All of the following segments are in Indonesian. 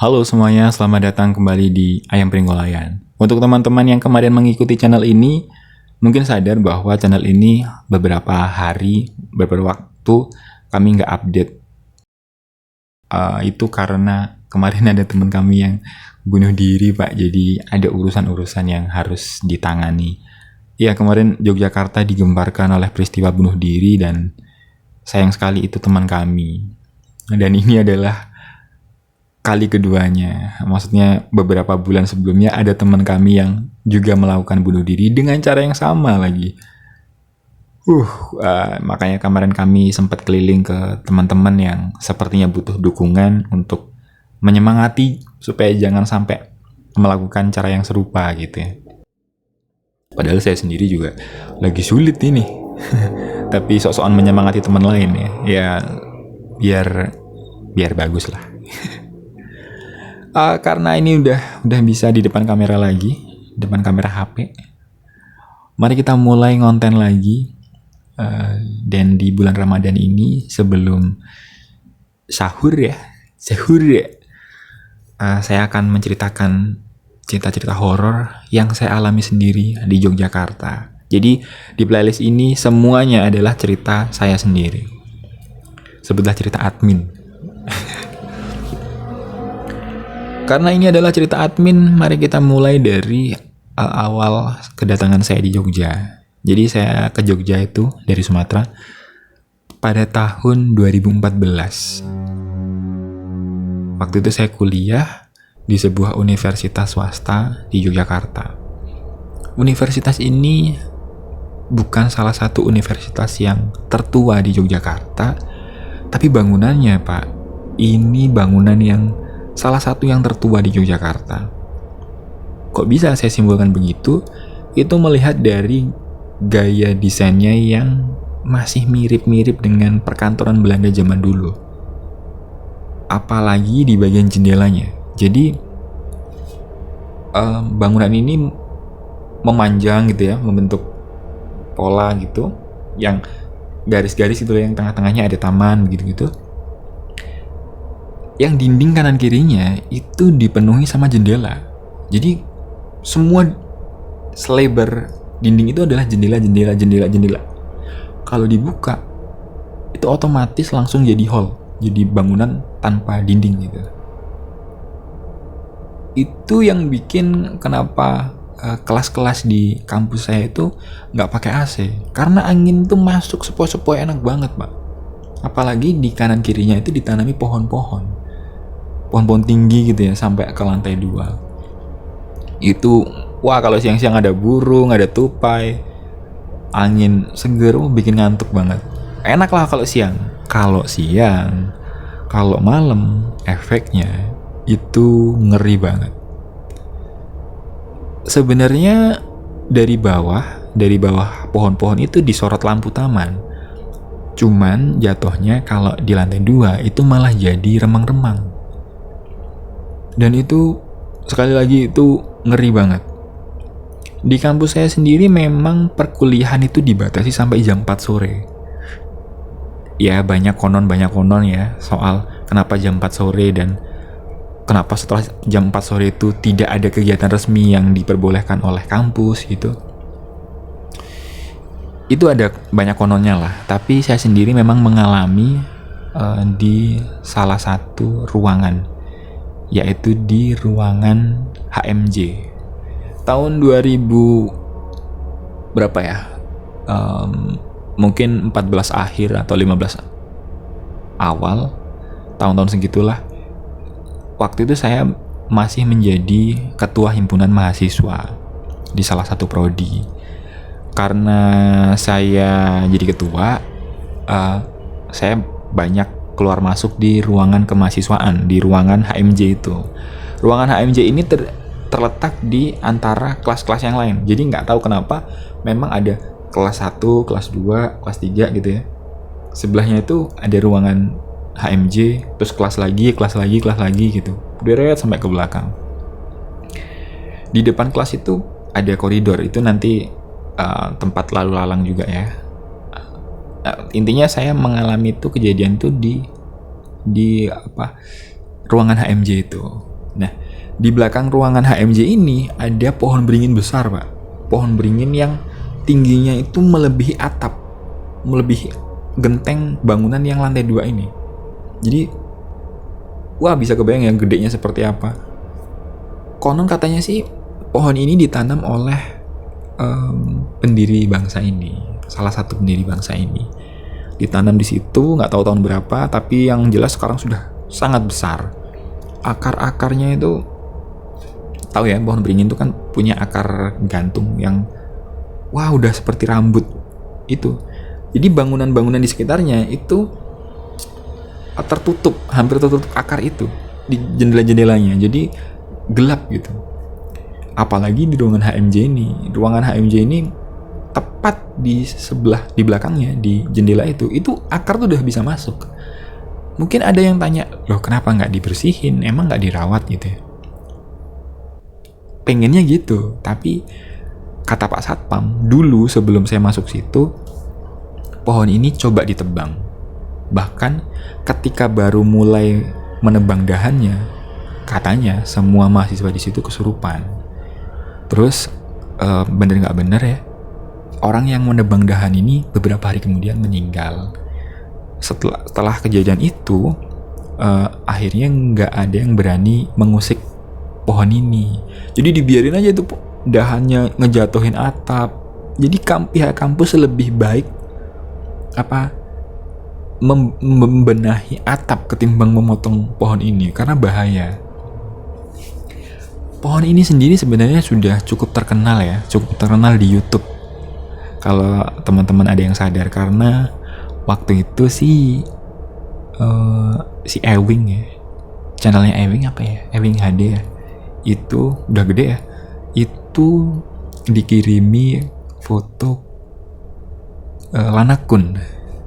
Halo semuanya, selamat datang kembali di Ayam Pringgolayan. Untuk teman-teman yang kemarin mengikuti channel ini, mungkin sadar bahwa channel ini beberapa waktu kami nggak update. Itu karena kemarin ada teman kami yang bunuh diri, Pak. Jadi ada urusan-urusan yang harus ditangani. Ya, kemarin Yogyakarta digemparkan oleh peristiwa bunuh diri dan sayang sekali itu teman kami. Dan ini adalah kali keduanya. Maksudnya beberapa bulan sebelumnya ada teman kami yang juga melakukan bunuh diri dengan cara yang sama lagi. Makanya kemarin kami sempat keliling ke teman-teman yang sepertinya butuh dukungan untuk menyemangati supaya jangan sampai melakukan cara yang serupa gitu ya. Padahal saya sendiri juga lagi sulit ini. Tapi sok-sokan menyemangati teman lain ya. Ya biar bagus lah. Karena ini udah bisa di depan kamera lagi, depan kamera HP. Mari kita mulai ngonten lagi. Dan di bulan Ramadan ini sebelum sahur ya, saya akan menceritakan cerita-cerita horor yang saya alami sendiri di Yogyakarta. Jadi di playlist ini semuanya adalah cerita saya sendiri. Sebutlah cerita admin. Karena ini adalah cerita admin, mari kita mulai dari awal kedatangan saya di Jogja. Jadi saya ke Jogja itu dari Sumatera pada tahun 2014. Waktu itu saya kuliah di sebuah universitas swasta di Yogyakarta. Universitas ini bukan salah satu universitas yang tertua di Yogyakarta, tapi bangunannya, Pak, ini bangunan yang salah satu yang tertua di Yogyakarta. Kok bisa saya simpulkan begitu? Itu melihat dari gaya desainnya yang masih mirip-mirip dengan perkantoran Belanda zaman dulu. Apalagi di bagian jendelanya. Jadi bangunan ini memanjang gitu ya, membentuk pola gitu, yang garis-garis itu yang tengah-tengahnya ada taman begitu-gitu. Yang dinding kanan kirinya itu dipenuhi sama jendela. Jadi semua selebar dinding itu adalah jendela. Kalau dibuka itu otomatis langsung jadi hall, jadi bangunan tanpa dinding gitu. Itu yang bikin kenapa kelas-kelas di kampus saya itu nggak pakai AC, karena angin tuh masuk sepoi-sepoi enak banget, Pak. Apalagi di kanan kirinya itu ditanami pohon-pohon tinggi gitu ya, sampai ke lantai 2. Itu wah, kalau siang-siang ada burung, ada tupai, angin seger, bikin ngantuk banget. Enak lah kalau siang. Kalau malam efeknya itu ngeri banget. Sebenarnya dari bawah pohon-pohon itu disorot lampu taman. Cuman jatuhnya kalau di lantai 2 itu malah jadi remang-remang. Dan itu sekali lagi itu ngeri banget. Di kampus saya sendiri memang perkuliahan itu dibatasi sampai jam 4 sore. Ya banyak konon ya soal kenapa jam 4 sore dan kenapa setelah jam 4 sore itu tidak ada kegiatan resmi yang diperbolehkan oleh kampus gitu. Itu ada banyak kononnya lah, tapi saya sendiri memang mengalami di salah satu ruangan, yaitu di ruangan HMJ. Tahun 2000 berapa ya? Mungkin 14 akhir atau 15 awal, tahun-tahun segitulah. Waktu itu saya masih menjadi ketua himpunan mahasiswa di salah satu prodi. Karena saya jadi ketua, saya banyak keluar masuk di ruangan kemahasiswaan, di ruangan HMJ itu. Ruangan HMJ ini terletak di antara kelas-kelas yang lain. Jadi nggak tahu kenapa memang ada kelas 1, kelas 2, kelas 3 gitu ya. Sebelahnya itu ada ruangan HMJ, terus kelas lagi gitu. Deret sampai ke belakang. Di depan kelas itu ada koridor, itu nanti tempat lalu lalang juga ya. Intinya saya mengalami itu kejadian itu di ruangan HMJ itu. Nah, di belakang ruangan HMJ ini ada pohon beringin besar, Pak. Pohon beringin yang tingginya itu melebihi atap, melebihi genteng bangunan yang lantai 2 ini. Jadi, wah, bisa kebayang ya gedenya seperti apa. Konon katanya sih pohon ini ditanam oleh pendiri bangsa ini, salah satu pendiri bangsa ini. Ditanam di situ, nggak tahu tahun berapa, tapi yang jelas sekarang sudah sangat besar. Akar-akarnya itu, tahu ya, pohon beringin itu kan punya akar gantung yang wah udah seperti rambut itu. Jadi bangunan-bangunan di sekitarnya itu tertutup, hampir tertutup akar itu di jendela-jendelanya, jadi gelap gitu. Apalagi di ruangan HMJ ini. Ruangan HMJ ini tepat di sebelah, di belakangnya, di jendela itu akar tuh udah bisa masuk. Mungkin ada yang tanya, loh kenapa nggak dibersihin, emang nggak dirawat gitu ya? Pengennya gitu, tapi kata Pak Satpam, dulu sebelum saya masuk situ, pohon ini coba ditebang. Bahkan ketika baru mulai menebang dahannya, katanya semua mahasiswa di situ kesurupan. Terus bener nggak bener ya, orang yang menebang dahan ini beberapa hari kemudian meninggal. Setelah kejadian itu, akhirnya nggak ada yang berani mengusik pohon ini. Jadi dibiarin aja itu dahannya ngejatuhin atap. Jadi pihak kampus lebih baik membenahi atap ketimbang memotong pohon ini karena bahaya. Pohon ini sendiri sebenarnya sudah cukup terkenal ya, cukup terkenal di YouTube. Kalau teman-teman ada yang sadar, karena waktu itu si Ewing ya, channelnya Ewing apa ya, Ewing HD ya, itu udah gede ya, itu dikirimi foto Lanakun,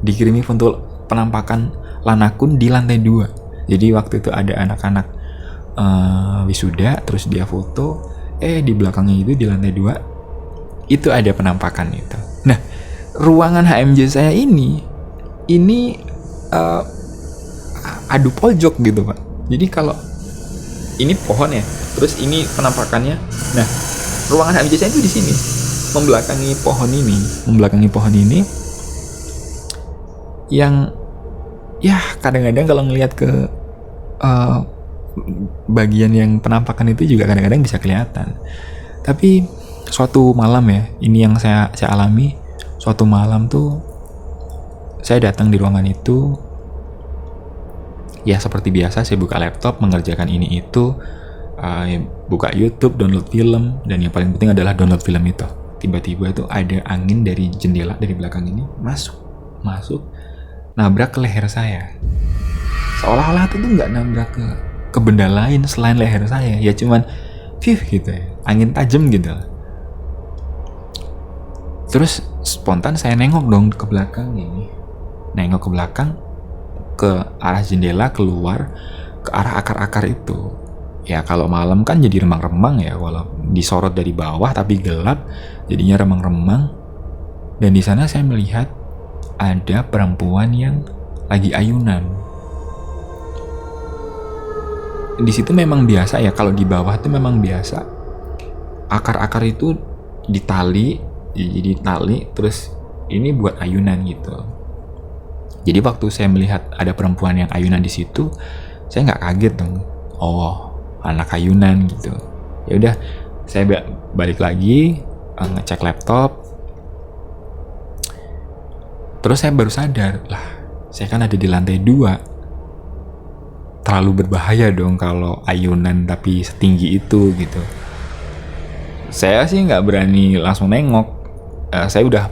dikirimi foto penampakan Lanakun di lantai 2. Jadi waktu itu ada anak-anak wisuda, terus dia foto, di belakangnya itu di lantai 2 itu ada penampakan itu. Nah, ruangan HMJ saya ini adu pojok gitu Pak. Jadi kalau ini pohon ya, terus ini penampakannya. Nah, ruangan HMJ saya itu di sini, membelakangi pohon ini, yang ya kadang-kadang kalau ngelihat ke bagian yang penampakan itu juga kadang-kadang bisa kelihatan. Tapi suatu malam ya, ini yang saya alami. Suatu malam tuh saya datang di ruangan itu, ya seperti biasa saya buka laptop, mengerjakan ini itu, buka YouTube, download film, dan yang paling penting adalah download film itu. Tiba-tiba tuh ada angin dari jendela dari belakang ini masuk, nabrak ke leher saya. Seolah-olah itu tuh nggak nabrak ke benda lain selain leher saya, ya cuman gitu ya, angin tajam gitu. Terus spontan saya nengok dong ke belakang ini, nengok ke belakang, ke arah jendela, keluar ke arah akar-akar itu. Ya kalau malam kan jadi remang-remang ya, walau disorot dari bawah tapi gelap, jadinya remang-remang. Dan di sana saya melihat ada perempuan yang lagi ayunan. Di situ memang biasa ya, kalau di bawah itu memang biasa. Akar-akar itu ditali, jadi tali, terus ini buat ayunan gitu. Jadi waktu saya melihat ada perempuan yang ayunan di situ, saya nggak kaget dong. Oh, anak ayunan gitu. Ya udah, saya balik lagi ngecek laptop. Terus saya baru sadar, lah, saya kan ada di lantai 2. Terlalu berbahaya dong kalau ayunan tapi setinggi itu gitu. Saya sih nggak berani langsung nengok. Saya udah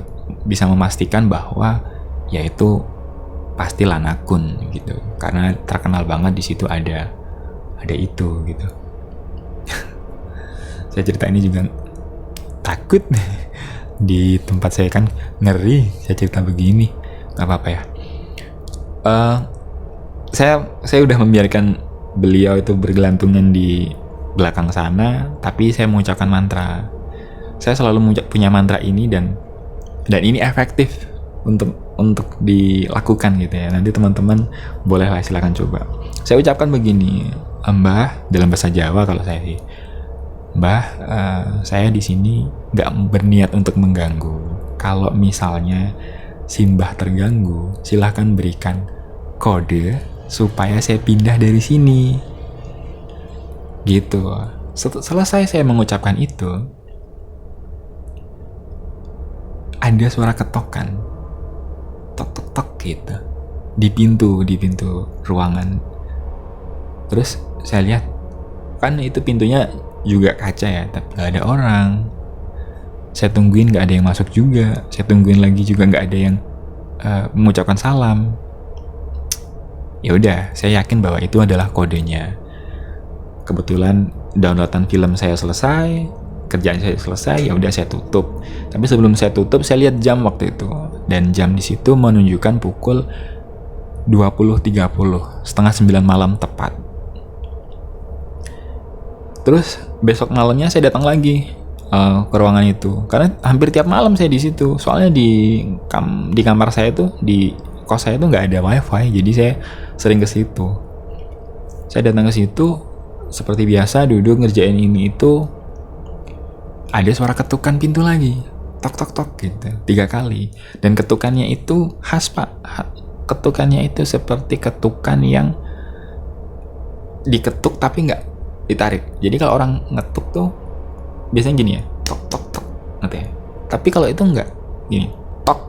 bisa memastikan bahwa ya itu pasti Lanakun gitu, karena terkenal banget di situ ada itu gitu. Saya cerita ini juga takut di tempat saya kan ngeri. Saya cerita begini, nggak apa-apa ya. Saya udah membiarkan beliau itu bergelantungan di belakang sana, tapi saya mengucapkan mantra. Saya selalu punya mantra ini dan ini efektif untuk dilakukan gitu ya. Nanti teman-teman bolehlah silakan coba. Saya ucapkan begini, Mbah, dalam bahasa Jawa kalau saya sih, Mbah, saya di sini nggak berniat untuk mengganggu. Kalau misalnya si Mbah terganggu, silahkan berikan kode supaya saya pindah dari sini. Gitu. Selesai saya mengucapkan itu, ada suara ketokan, tok tok tok gitu, di pintu ruangan. Terus saya lihat, kan itu pintunya juga kaca ya, tapi nggak ada orang. Saya tungguin nggak ada yang masuk juga. Saya tungguin lagi juga nggak ada yang mengucapkan salam. Ya udah, saya yakin bahwa itu adalah kodenya. Kebetulan downloadan film saya selesai, kerjaan saya selesai, ya udah saya tutup. Tapi sebelum saya tutup, saya lihat jam waktu itu, dan jam di situ menunjukkan pukul 20.30, setengah 9 malam tepat. Terus besok malamnya saya datang lagi ke ruangan itu, karena hampir tiap malam saya di situ. Soalnya di kamar saya tuh, di kos saya tuh nggak ada wifi, jadi saya sering ke situ. Saya datang ke situ seperti biasa, duduk ngerjain ini itu. Ada suara ketukan pintu lagi, tok tok tok gitu, 3 kali. Dan ketukannya itu khas pak, ketukannya itu seperti ketukan yang diketuk tapi nggak ditarik. Jadi kalau orang ngetuk tuh biasanya gini ya, tok tok tok, ngerti ya? Tapi kalau itu nggak, gini, tok,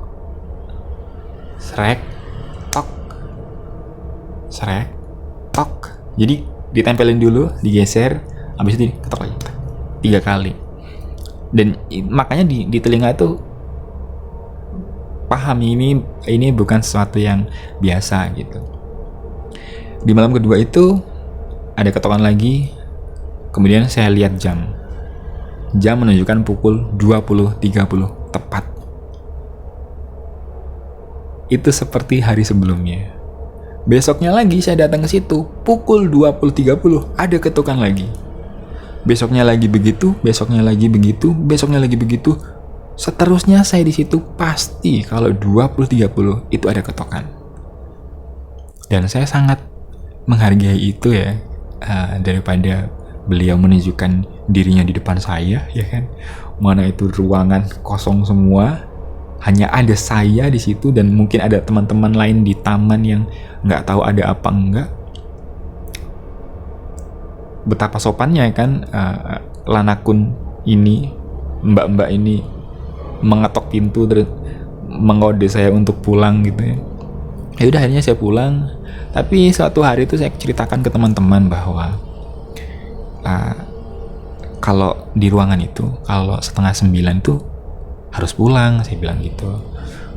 srek, tok, srek, tok. Jadi ditempelin dulu, digeser, habis itu diketok lagi 3 kali. Dan makanya di telinga itu paham ini bukan sesuatu yang biasa gitu. Di malam kedua itu ada ketokan lagi. Kemudian saya lihat jam menunjukkan pukul 20.30 tepat. Itu seperti hari sebelumnya. Besoknya lagi saya datang ke situ, pukul 20.30 ada ketukan lagi. Besoknya lagi begitu, besoknya lagi begitu, besoknya lagi begitu. Seterusnya saya di situ pasti kalau 20.30 itu ada ketokan. Dan saya sangat menghargai itu ya, daripada beliau menunjukkan dirinya di depan saya, ya kan? Mana itu ruangan kosong semua, hanya ada saya di situ dan mungkin ada teman-teman lain di taman yang nggak tahu ada apa enggak. Betapa sopannya kan, lanakun ini, mbak-mbak ini mengetok pintu dan mengode saya untuk pulang gitu ya. Ya udah, akhirnya saya pulang. Tapi suatu hari itu saya ceritakan ke teman-teman bahwa kalau di ruangan itu, kalau 8:30 itu harus pulang, saya bilang gitu.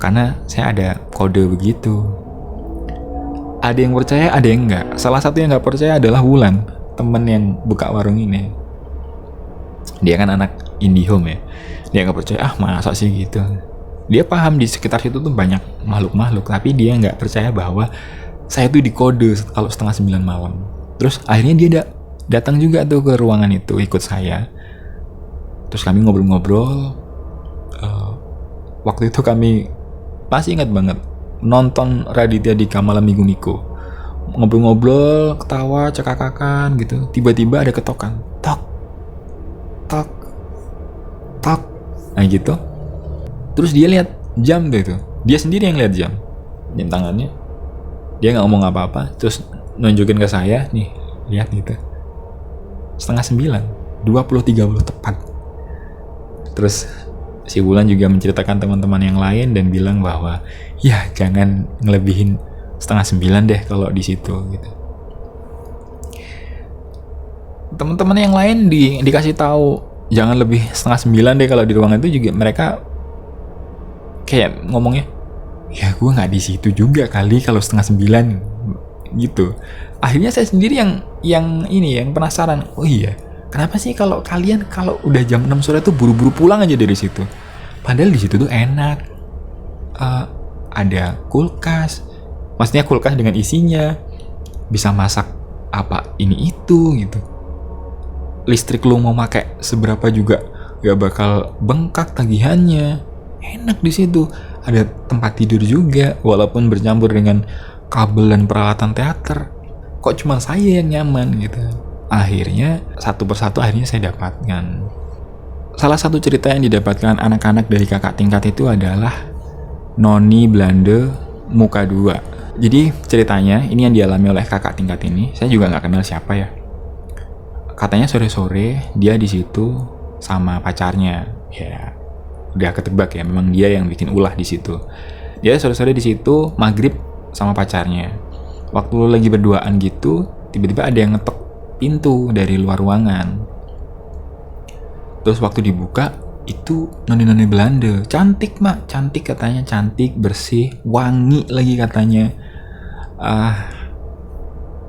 Karena saya ada kode begitu. Ada yang percaya, ada yang enggak. Salah satu yang enggak percaya adalah Wulan, temen yang buka warung ini. Dia kan anak IndiHome ya. Dia enggak percaya, masa sih gitu. Dia paham di sekitar situ tuh banyak makhluk-makhluk, tapi dia enggak percaya bahwa saya tuh dikode kalau 8:30 malam. Terus akhirnya dia datang juga tuh ke ruangan itu, ikut saya. Terus kami ngobrol-ngobrol. Waktu itu kami masih ingat banget nonton Raditya Dika Malam Minggu Niko. Ngobrol-ngobrol, ketawa, cekakakan gitu. Tiba-tiba ada ketokan, tok, tok, tok, nah gitu. Terus dia lihat jam deh itu. Dia sendiri yang lihat jam tangannya. Dia nggak ngomong apa-apa. Terus nunjukin ke saya, nih lihat gitu. 8:30, 20.30 tepat. Terus si Wulan juga menceritakan teman-teman yang lain dan bilang bahwa ya jangan ngelebihin 8:30 deh kalau di situ gitu. Teman-teman yang lain dikasih tahu jangan lebih 8:30 deh kalau di ruangan itu, juga mereka kayak ngomongnya, ya gue nggak di situ juga kali kalau 8:30 gitu. Akhirnya saya sendiri yang penasaran. Oh iya, kenapa sih kalau kalian kalau udah jam 6 sore tuh buru-buru pulang aja dari situ? Padahal di situ tuh enak. Ada kulkas. Maksudnya kulkas dengan isinya. Bisa masak apa ini itu gitu. Listrik lu mau pakai seberapa juga gak bakal bengkak tagihannya. Enak di situ. Ada tempat tidur juga walaupun bercampur dengan kabel dan peralatan teater. kok cuma saya yang nyaman gitu. Akhirnya satu persatu saya dapatkan. Salah satu cerita yang didapatkan anak-anak dari kakak tingkat itu adalah Noni Belanda muka 2. Jadi ceritanya ini yang dialami oleh kakak tingkat ini. Saya juga nggak kenal siapa ya. Katanya sore-sore dia di situ sama pacarnya. Ya, udah ketebak ya. Memang dia yang bikin ulah di situ. Dia sore-sore di situ maghrib sama pacarnya. Waktu lagi berduaan gitu, tiba-tiba ada yang ngetok pintu dari luar ruangan. Terus waktu dibuka, itu noni-noni Belanda. Cantik mak, cantik katanya, cantik, bersih, wangi lagi katanya.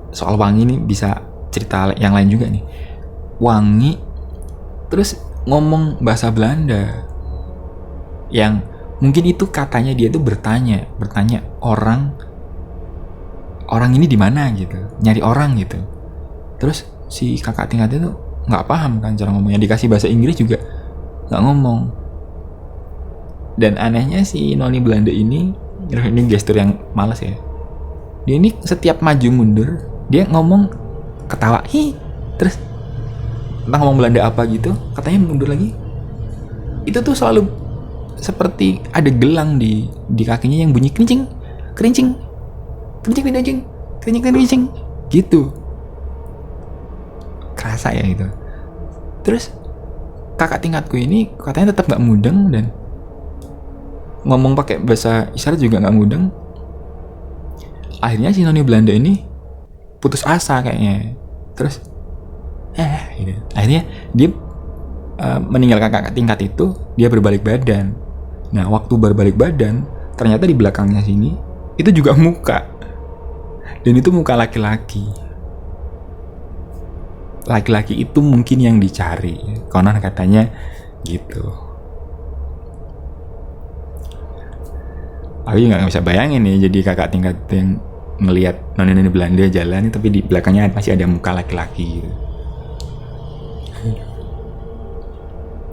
Soal wangi nih bisa cerita yang lain juga nih. Wangi, terus ngomong bahasa Belanda. Yang mungkin itu katanya dia tuh bertanya orang ini di mana gitu, nyari orang gitu. Terus si kakak tingkatnya tuh nggak paham kan cara ngomongnya, dikasih bahasa Inggris juga nggak ngomong. Dan anehnya si noni Belanda ini gestur yang malas ya. Dia ini setiap maju mundur dia ngomong ketawa, terus entah ngomong Belanda apa gitu, katanya mundur lagi. Itu tuh selalu seperti ada gelang di kakinya yang bunyi kerincing gitu. Kerasa ya itu. Terus kakak tingkatku ini katanya tetap nggak mudeng dan ngomong pakai bahasa isyarat juga nggak mudeng. Akhirnya si noni Belanda ini putus asa kayaknya. Terus gitu. Akhirnya dia meninggalkan kakak tingkat itu, dia berbalik badan. Nah, waktu berbalik badan, ternyata di belakangnya sini itu juga muka. Dan itu muka laki-laki. Laki-laki itu mungkin yang dicari, konon katanya gitu. Aku juga nggak bisa bayangin nih, jadi kakak tingkat yang ngelihat noni-noni Belanda jalan, tapi di belakangnya masih ada muka laki-laki gitu.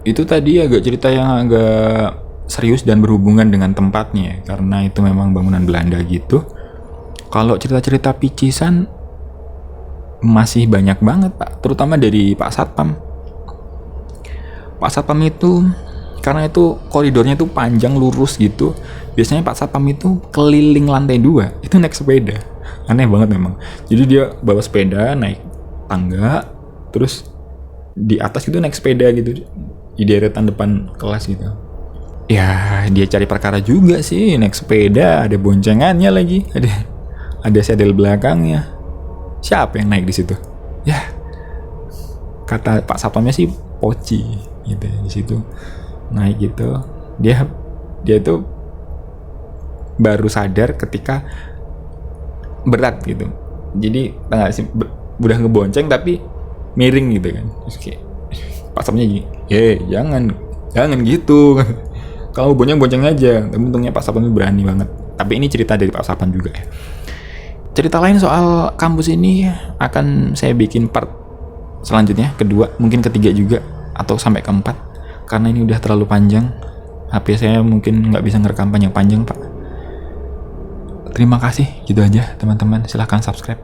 Itu tadi agak cerita yang agak serius dan berhubungan dengan tempatnya, karena itu memang bangunan Belanda gitu. Kalau cerita-cerita picisan masih banyak banget Pak, terutama dari Pak Satpam. Pak Satpam itu karena itu koridornya tuh panjang lurus gitu. Biasanya Pak Satpam itu keliling lantai 2 itu naik sepeda. Aneh banget memang. Jadi dia bawa sepeda naik tangga, terus di atas itu naik sepeda gitu di deretan depan kelas gitu. Ya dia cari perkara juga sih, naik sepeda ada boncengannya lagi, ada sedel belakangnya. Siapa yang naik di situ? Ya, kata Pak Satpamnya sih poci gitu di situ. Naik gitu. Dia tuh baru sadar ketika berat gitu. Jadi tengah sih udah ngebonceng tapi miring gitu kan. Terus kayak Pak Satpamnya gini, jangan gitu. Kalau bonceng aja. Tapi untungnya Pak Satpam berani banget. Tapi ini cerita dari Pak Satpam juga ya. Cerita lain soal kampus ini akan saya bikin part selanjutnya, kedua, mungkin ketiga juga, atau sampai keempat, karena ini udah terlalu panjang. HP saya mungkin nggak bisa ngerekam panjang-panjang Pak. Terima kasih, gitu aja teman-teman, silahkan subscribe.